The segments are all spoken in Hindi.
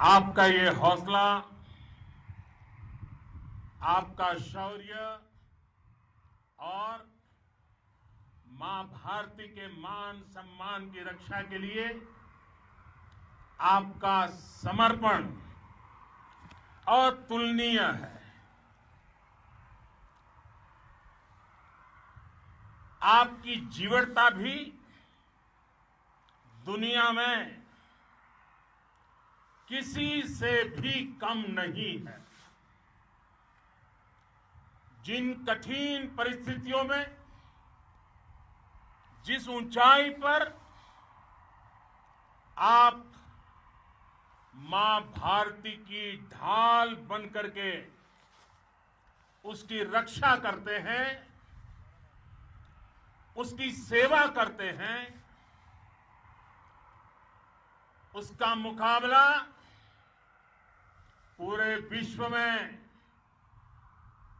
आपका ये हौसला, आपका शौर्य और मां भारती के मान सम्मान की रक्षा के लिए आपका समर्पण अतुलनीय है। आपकी जीवटता भी दुनिया में किसी से भी कम नहीं है। जिन कठिन परिस्थितियों में, जिस ऊंचाई पर आप मां भारती की ढाल बनकर के उसकी रक्षा करते हैं, उसकी सेवा करते हैं, उसका मुकाबला पूरे विश्व में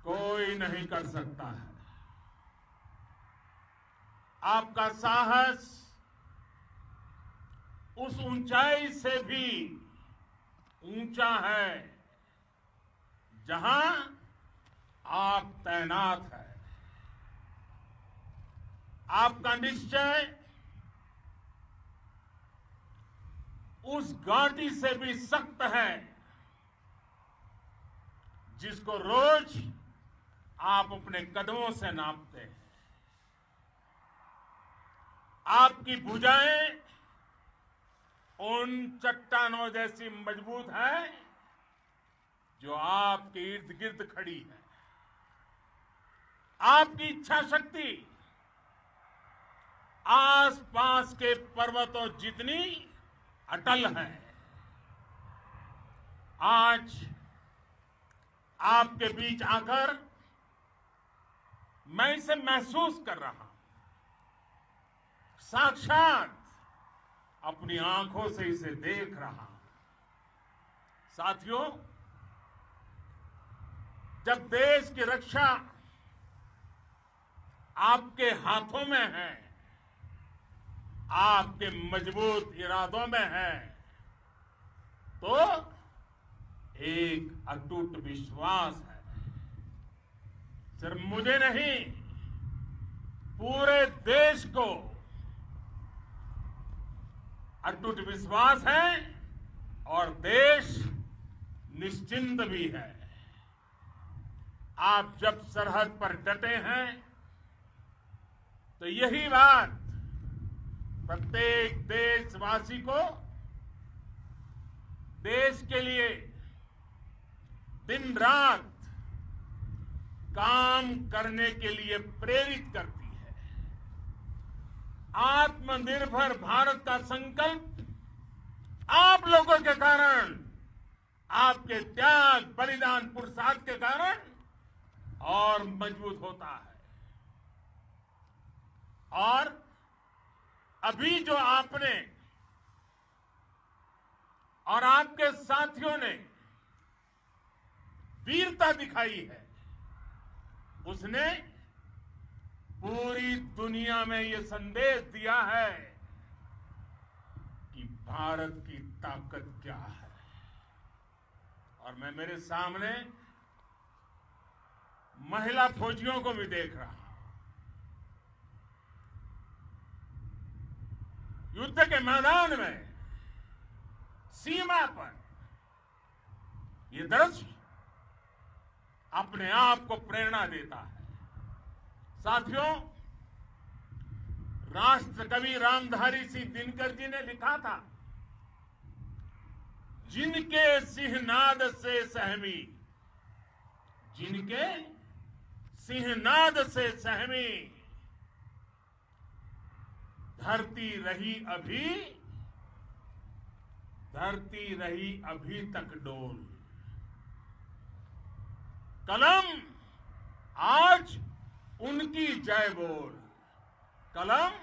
कोई नहीं कर सकता है। आपका साहस उस ऊंचाई से भी ऊंचा है जहां आप तैनात हैं। आपका निश्चय उस घाटी से भी सख्त है जिसको रोज आप अपने कदमों से नापते हैं। आपकी भुजाएं उन चट्टानों जैसी मजबूत है जो आपके इर्द गिर्द खड़ी है। आपकी इच्छा शक्ति आसपास के पर्वतों जितनी अटल है। आज आपके बीच आकर मैं इसे महसूस कर रहा हूं, साक्षात अपनी आंखों से इसे देख रहा हूं। साथियों, जब देश की रक्षा आपके हाथों में है, आपके मजबूत इरादों में है, तो एक अटूट विश्वास है। सिर्फ मुझे नहीं, पूरे देश को अटूट विश्वास है और देश निश्चिंत भी है। आप जब सरहद पर डटे हैं तो यही बात प्रत्येक देशवासी को देश के लिए दिन रात काम करने के लिए प्रेरित करती है। आत्मनिर्भर भारत का संकल्प आप लोगों के कारण, आपके त्याग, बलिदान, पुरुषार्थ के कारण और मजबूत होता है। और अभी जो आपने और आपके साथियों ने वीरता दिखाई है, उसने पूरी दुनिया में यह संदेश दिया है कि भारत की ताकत क्या है। और मैं मेरे सामने महिला फौजियों को भी देख रहा हूं। युद्ध के मैदान में, सीमा पर यह दृश्य अपने आप को प्रेरणा देता है। साथियों, राष्ट्र कवि रामधारी सिंह दिनकर जी ने लिखा था, जिनके सिंहनाद से सहमी, जिनके सिंहनाद से सहमी, धरती रही अभी तक डोल। कलम आज उनकी जय बोल, कलम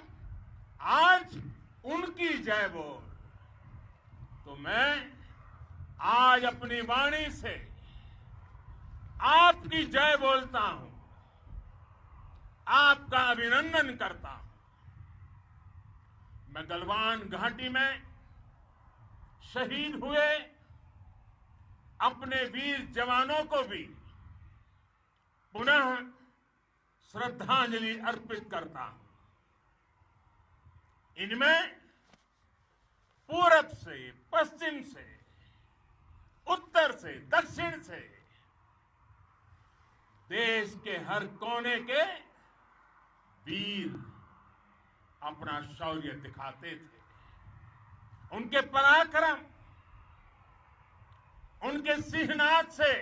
आज उनकी जय बोल। तो मैं आज अपनी वाणी से आपकी जय बोलता हूं, आपका अभिनंदन करता हूं। मैं गलवान घाटी में शहीद हुए अपने वीर जवानों को भी पुनः श्रद्धांजलि अर्पित करता हूं। इनमें पूरब से, पश्चिम से, उत्तर से, दक्षिण से देश के हर कोने के वीर अपना शौर्य दिखाते थे। उनके पराक्रम, उनके सिंहनाद से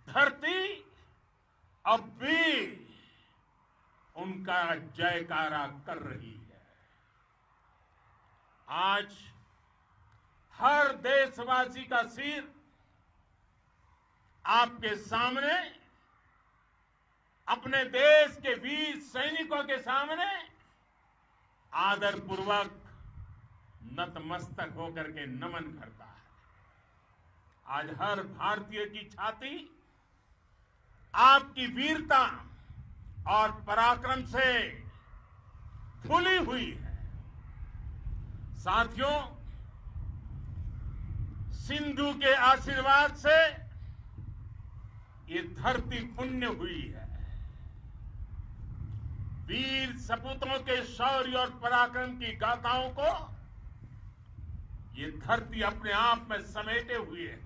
धरती अब भी उनका जयकारा कर रही है। आज हर देशवासी का सिर आपके सामने, अपने देश के वीर सैनिकों के सामने आदरपूर्वक नतमस्तक होकर के नमन करता है। आज हर भारतीय की छाती आपकी वीरता और पराक्रम से फूली हुई है। साथियों, सिंधु के आशीर्वाद से ये धरती पुण्य हुई है। वीर सपूतों के शौर्य और पराक्रम की गाथाओं को ये धरती अपने आप में समेटे हुए है।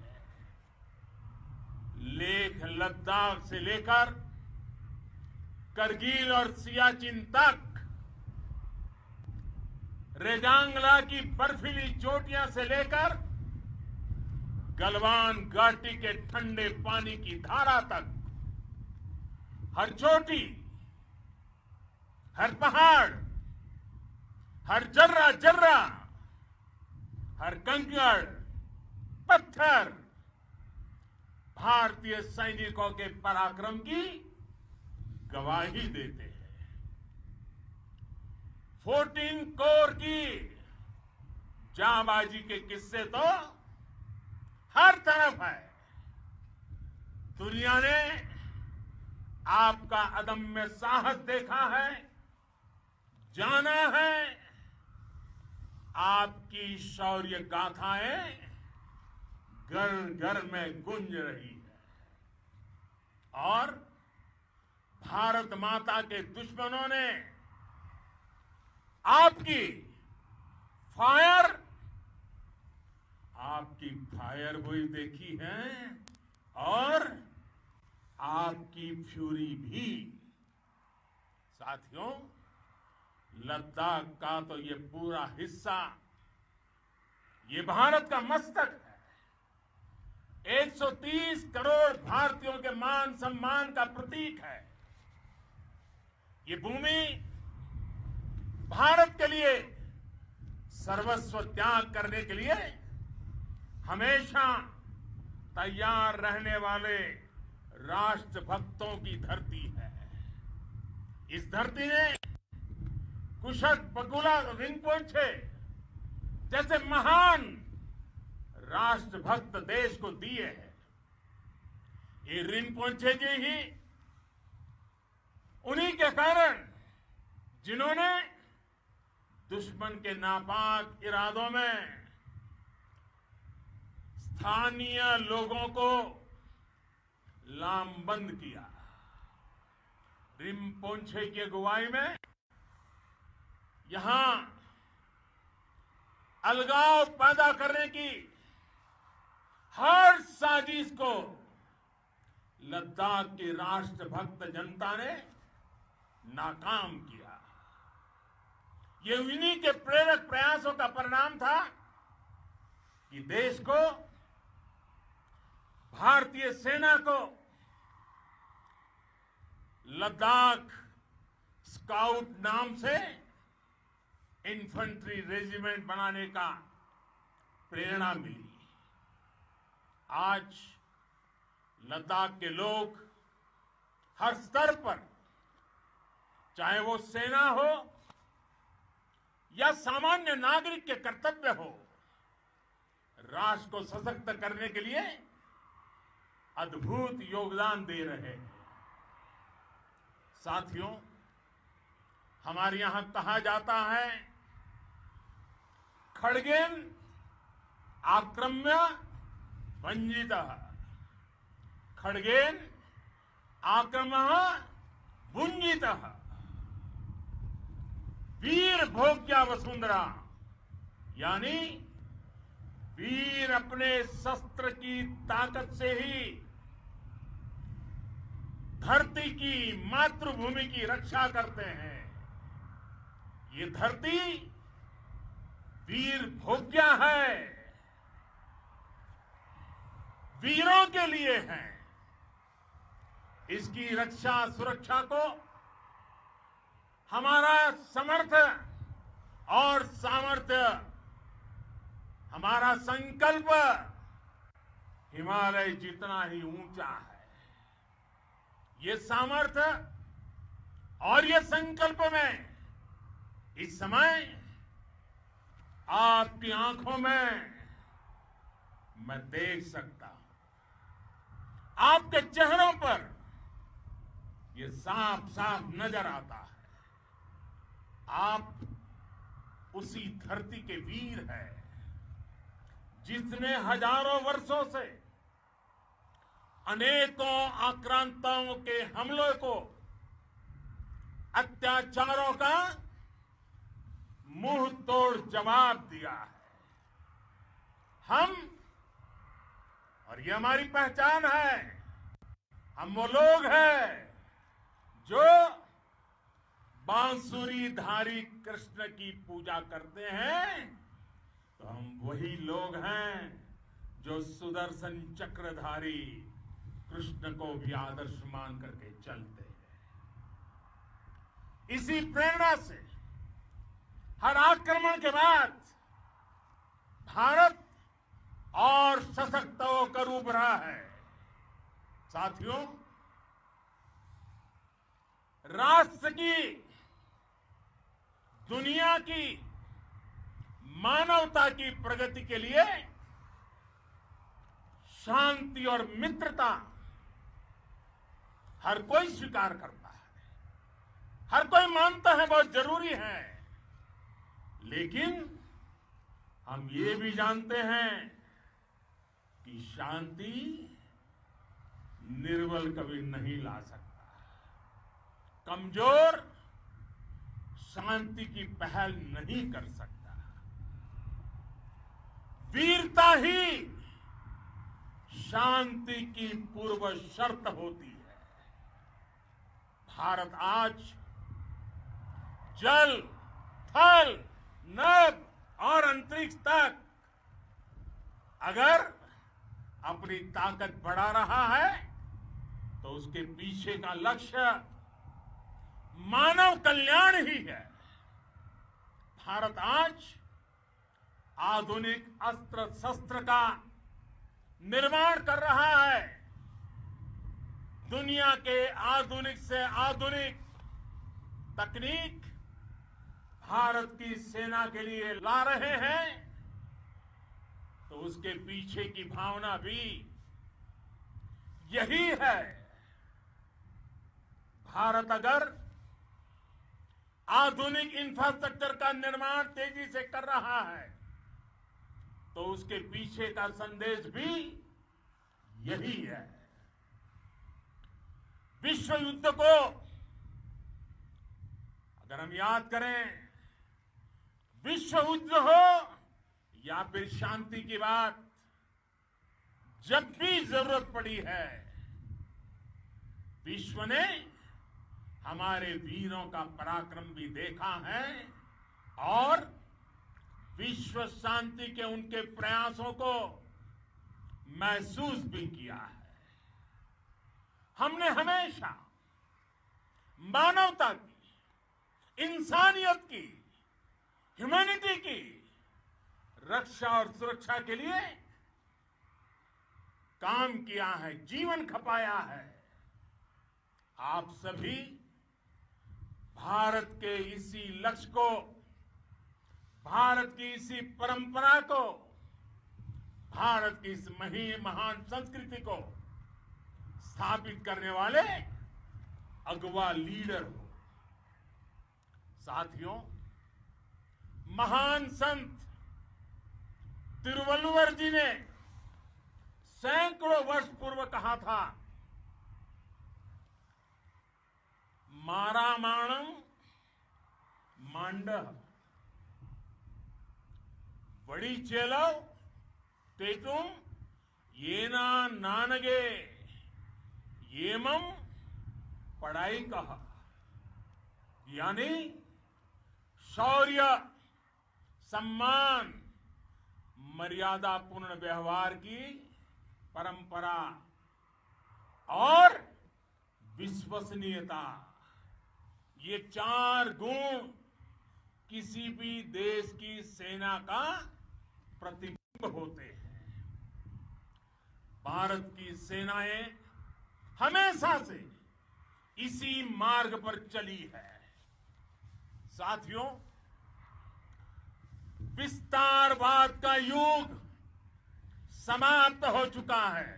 लेह लद्दाख से लेकर करगिल और सियाचिन तक, रेजांगला की बर्फीली चोटियां से लेकर गलवान घाटी के ठंडे पानी की धारा तक, हर चोटी, हर पहाड़, हर जर्रा जर्रा, हर कंकड़ पत्थर भारतीय सैनिकों के पराक्रम की गवाही देते हैं। 14 कोर की जांबाजी के किस्से तो हर तरफ है। दुनिया ने आपका अदम्य साहस देखा है, जाना है। आपकी शौर्य गाथाएं घर घर में गूंज रही है और भारत माता के दुश्मनों ने आपकी फायर हुई देखी है और आपकी फ्यूरी भी। साथियों, लद्दाख का तो ये पूरा हिस्सा ये भारत का मस्तक है। 130 करोड़ भारतीयों के मान सम्मान का प्रतीक है। ये भूमि भारत के लिए सर्वस्व त्याग करने के लिए हमेशा तैयार रहने वाले राष्ट्रभक्तों की धरती है। इस धरती ने कुशक बकुला रिंपोचे जैसे महान राष्ट्रभक्त देश को दिए हैं। ये रिंपोचे जी ही उन्हीं के कारण जिन्होंने दुश्मन के नापाक इरादों में स्थानीय लोगों को लामबंद किया। रिंपोचे की अगुवाई में यहां अलगाव पैदा करने की हर साजिश को लद्दाख की राष्ट्रभक्त जनता ने नाकाम किया। ये उन्हीं के प्रेरक प्रयासों का परिणाम था कि देश को, भारतीय सेना को लद्दाख स्काउट नाम से इन्फेंट्री रेजिमेंट बनाने का प्रेरणा मिली। आज लद्दाख के लोग हर स्तर पर, चाहे वो सेना हो या सामान्य नागरिक के कर्तव्य हो, राष्ट्र को सशक्त करने के लिए अद्भुत योगदान दे रहे हैं। साथियों, हमारे यहां कहा जाता है, खड्गेन आक्रम्य वंजितः खड्गेन आक्रमः भुंजितः वीर भोग्या वसुंधरा, यानी वीर अपने शस्त्र की ताकत से ही धरती की, मातृभूमि की रक्षा करते हैं। ये धरती वीर भोग्या है, वीरों के लिए है। इसकी रक्षा सुरक्षा को हमारा समर्थ और सामर्थ्य, हमारा संकल्प हिमालय जितना ही ऊंचा है। ये सामर्थ्य और ये संकल्प में इस समय आपकी आंखों में मैं देख सकता हूं, आपके चेहरों पर ये साफ साफ नजर आता है। आप उसी धरती के वीर हैं जिसने हजारों वर्षों से अनेकों आक्रांताओं के हमलों को, अत्याचारों का मुंह तोड़ जवाब दिया है। हम, और ये हमारी पहचान है, हम वो लोग हैं जो बांसुरीधारी कृष्ण की पूजा करते हैं, तो हम वही लोग हैं जो सुदर्शन चक्रधारी कृष्ण को भी आदर्श मान करके चलते हैं। इसी प्रेरणा से हर आक्रमण के बाद भारत और सशक्त होकर उभरा है। साथियों, राष्ट्र की, दुनिया की, मानवता की प्रगति के लिए शांति और मित्रता हर कोई स्वीकार करता है, हर कोई मानता है बहुत जरूरी है। लेकिन हम ये भी जानते हैं कि शांति निर्बल कभी नहीं ला सकता। कमजोर शांति की पहल नहीं कर सकता। वीरता ही शांति की पूर्व शर्त होती है। भारत आज जल, थल, नभ और अंतरिक्ष तक अगर अपनी ताकत बढ़ा रहा है तो उसके पीछे का लक्ष्य मानव कल्याण ही है। भारत आज आधुनिक अस्त्र शस्त्र का निर्माण कर रहा है। दुनिया के आधुनिक से आधुनिक तकनीक भारत की सेना के लिए ला रहे हैं, तो उसके पीछे की भावना भी यही है। भारत अगर आधुनिक इंफ्रास्ट्रक्चर का निर्माण तेजी से कर रहा है तो उसके पीछे का संदेश भी यही है। विश्व युद्ध को अगर हम याद करें, विश्व युद्ध हो या फिर शांति की बात, जब भी जरूरत पड़ी है विश्व ने हमारे वीरों का पराक्रम भी देखा है और विश्व शांति के उनके प्रयासों को महसूस भी किया है। हमने हमेशा मानवता की, इंसानियत की, ह्यूमैनिटी की रक्षा और सुरक्षा के लिए काम किया है, जीवन खपाया है। आप सभी भारत के इसी लक्ष्य को, भारत की इसी परंपरा को, भारत की इस महान संस्कृति को स्थापित करने वाले अगवा लीडर हो। साथियों, महान संत तिरुवल्लुवर जी ने सैकड़ों वर्ष पूर्व कहा था, मारामाणम मांडह वड़ी चेलव तेतुम येना नानगे येमम पढ़ाई कहा। यानी शौर्य, सम्मान, मर्यादा पूर्ण व्यवहार की परंपरा और विश्वसनीयता, ये 4 गुण किसी भी देश की सेना का प्रतिबिंब होते हैं। भारत की सेनाएं हमेशा से इसी मार्ग पर चली है। साथियों, विस्तारवाद का युग समाप्त हो चुका है।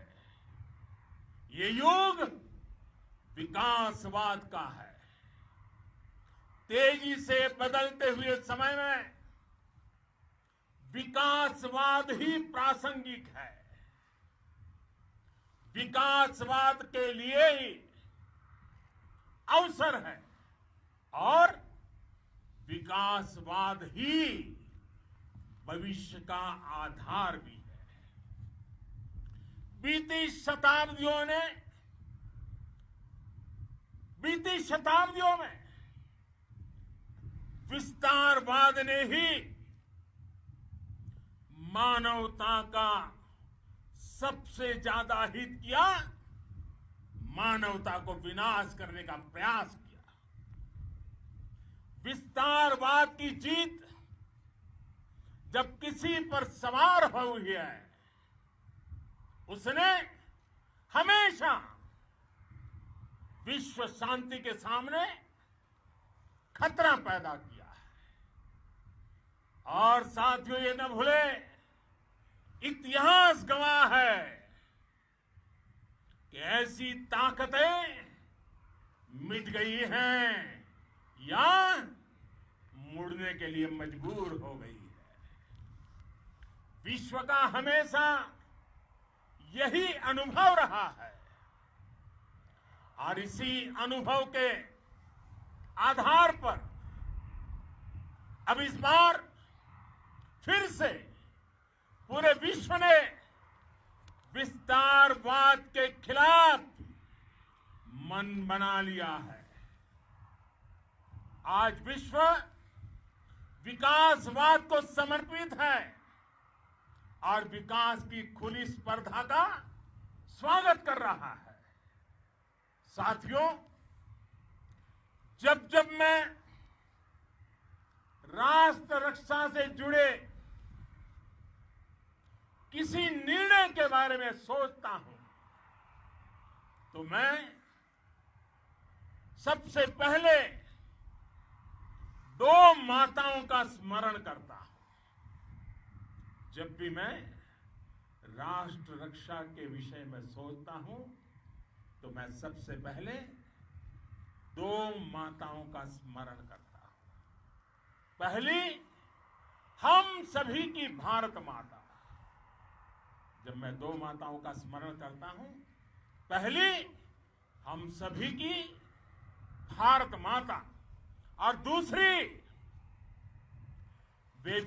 ये युग विकासवाद का है। तेजी से बदलते हुए समय में विकासवाद ही प्रासंगिक है। विकासवाद के लिए ही अवसर है और विकासवाद ही भविष्य का आधार भी है। बीती शताब्दियों में विस्तारवाद ने ही मानवता का सबसे ज्यादा हित किया, मानवता को विनाश करने का प्रयास किया। विस्तारवाद की जीत जब किसी पर सवार हुई है, उसने हमेशा विश्व शांति के सामने खतरा पैदा किया है। और साथियों, ये न भूले, इतिहास गवाह है कि ऐसी ताकतें मिट गई हैं या मुड़ने के लिए मजबूर हो गई है। विश्व का हमेशा यही अनुभव रहा है और इसी अनुभव के आधार पर अब इस बार फिर से पूरे विश्व ने विस्तारवाद के खिलाफ मन बना लिया है। आज विश्व विकासवाद को समर्पित है और विकास की खुली स्पर्धा का स्वागत कर रहा है। साथियों, जब जब मैं राष्ट्र रक्षा से जुड़े किसी निर्णय के बारे में सोचता हूं तो मैं सबसे पहले 2 माताओं का स्मरण करता हूं। जब भी मैं राष्ट्र रक्षा के विषय में सोचता हूं तो मैं सबसे पहले 2 माताओं का स्मरण करता हूं। पहली, हम सभी की भारत माता। जब मैं 2 माताओं का स्मरण करता हूं, पहली हम सभी की भारत माता और दूसरी वे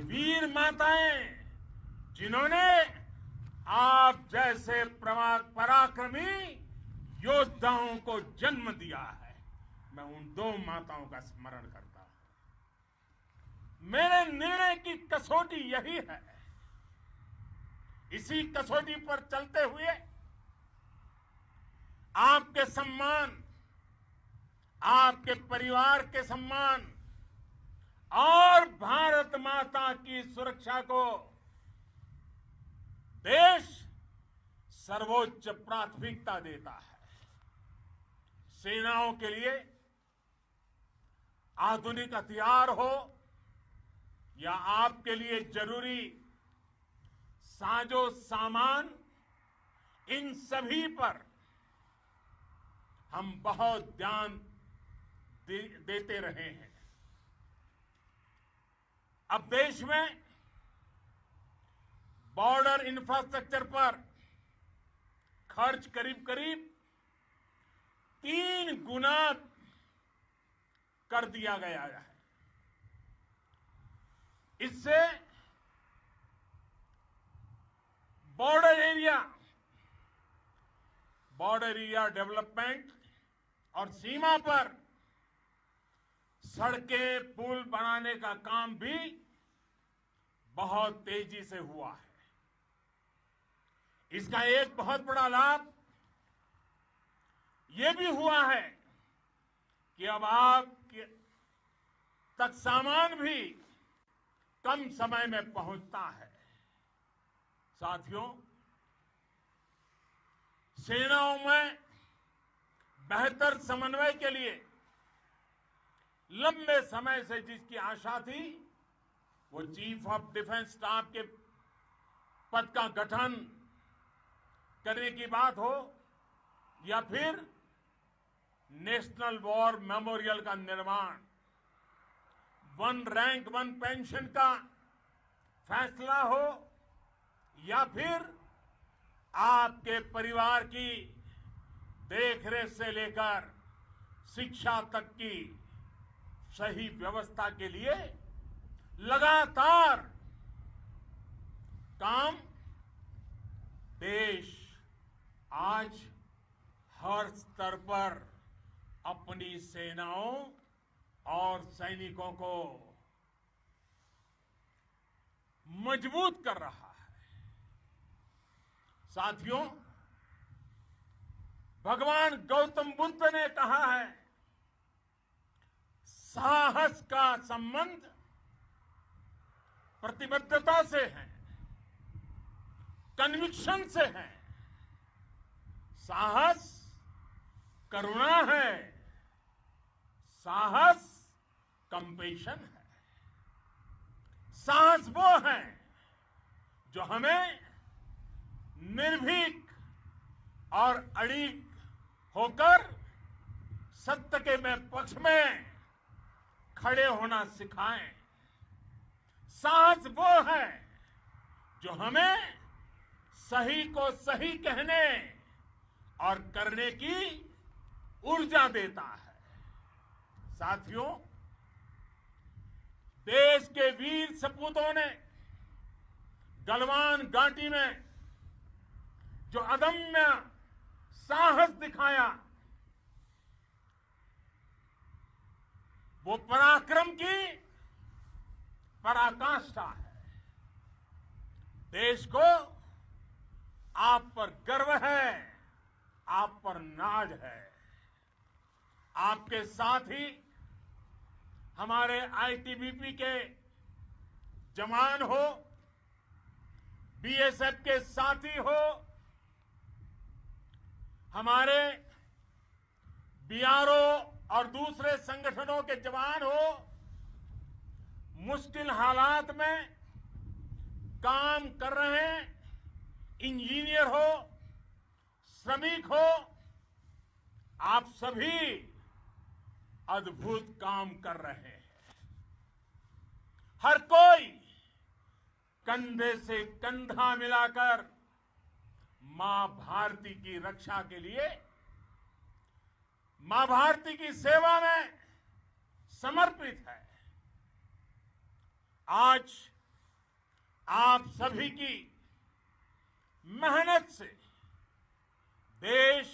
वीर माताएं, जिन्होंने आप जैसे पराक्रमी योद्धाओं को जन्म दिया है। मैं उन 2 माताओं का स्मरण करता हूं। मेरे निर्णय की कसौटी यही है। इसी कसौटी पर चलते हुए आपके सम्मान, आपके परिवार के सम्मान और भारत माता की सुरक्षा को देश सर्वोच्च प्राथमिकता देता है। सेनाओं के लिए आधुनिक हथियार हो या आपके लिए जरूरी साजो सामान, इन सभी पर हम बहुत ध्यान देते रहे हैं। अब देश में बॉर्डर इंफ्रास्ट्रक्चर पर खर्च करीब करीब 3 गुना कर दिया गया है। इससे बॉर्डर एरिया डेवलपमेंट और सीमा पर सड़कें पुल बनाने का काम भी बहुत तेजी से हुआ है। इसका एक बहुत बड़ा लाभ ये भी हुआ है कि अब आप तक सामान भी कम समय में पहुंचता है। साथियों, सेनाओं में बेहतर समन्वय के लिए लंबे समय से जिसकी आशा थी, वो चीफ ऑफ डिफेंस स्टाफ के पद का गठन करने की बात हो या फिर नेशनल वॉर मेमोरियल का निर्माण, 1 रैंक 1 पेंशन का फैसला हो या फिर आपके परिवार की देखरेख से लेकर शिक्षा तक की सही व्यवस्था के लिए लगातार काम देश आज हर स्तर पर अपनी सेनाओं और सैनिकों को मजबूत कर रहा है। साथियों, भगवान गौतम बुद्ध ने कहा है, साहस का संबंध प्रतिबद्धता से है, कन्विक्शन से है। साहस करुणा है, साहस कंपेशन है। साहस वो है जो हमें निर्भीक और अड़िग होकर सत्य के पक्ष में खड़े होना सिखाएं। साहस वो है जो हमें सही को सही कहने और करने की ऊर्जा देता है। साथियों, देश के वीर सपूतों ने गलवान घाटी में जो अदम्य साहस दिखाया, वो पराक्रम की पराकाष्ठा है। देश को आप पर गर्व है, आप पर नाज है। आपके साथ ही हमारे आईटीबीपी के जवान हो, बीएसएफ के साथी हो, हमारे बीआरओ और दूसरे संगठनों के जवान हो, मुश्किल हालात में काम कर रहे हैं, इंजीनियर हो, श्रमिक हो, आप सभी अद्भुत काम कर रहे हैं। हर कोई कंधे से कंधा मिलाकर मां भारती की रक्षा के लिए, मां भारती की सेवा में समर्पित है। आज आप सभी की मेहनत से देश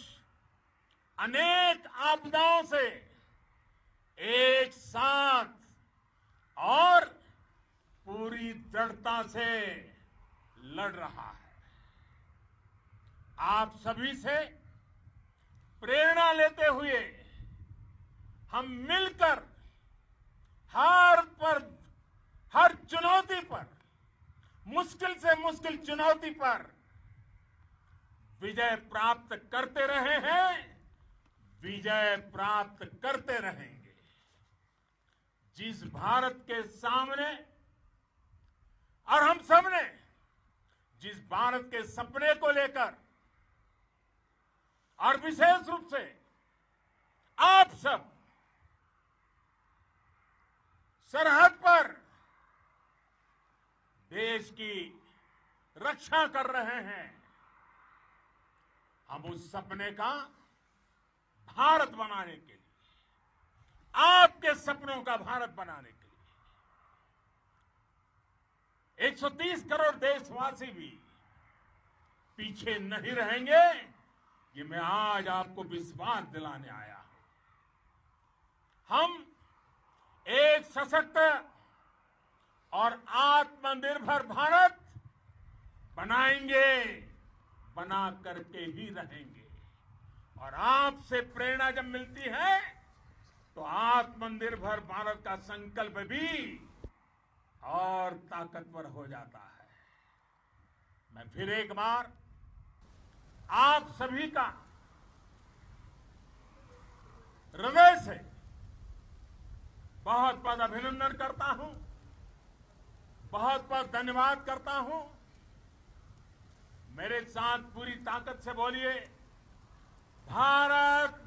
अनेक आपदाओं से एक साथ और पूरी दृढ़ता से लड़ रहा है। आप सभी से प्रेरणा लेते हुए हम मिलकर हर चुनौती पर, मुश्किल से मुश्किल चुनौती पर विजय प्राप्त करते रहे हैं, विजय प्राप्त करते रहेंगे। जिस भारत के सामने और हम सबने जिस भारत के सपने को लेकर और विशेष रूप से आप सब सरहद पर देश की रक्षा कर रहे हैं, हम उस सपने का भारत बनाने के लिए, आपके सपनों का भारत बनाने के लिए 130 करोड़ देशवासी भी पीछे नहीं रहेंगे, ये मैं आज आपको विश्वास दिलाने आया हूं। हम एक सशक्त और आत्मनिर्भर भारत बनाएंगे, बना करके ही रहेंगे। और आपसे प्रेरणा जब मिलती है तो आत्मनिर्भर भारत का संकल्प भी और ताकतवर हो जाता है। मैं फिर एक बार आप सभी का हृदय से बहुत बहुत अभिनंदन करता हूं, बहुत बहुत धन्यवाद करता हूं। मेरे साथ पूरी ताकत से बोलिए, भारत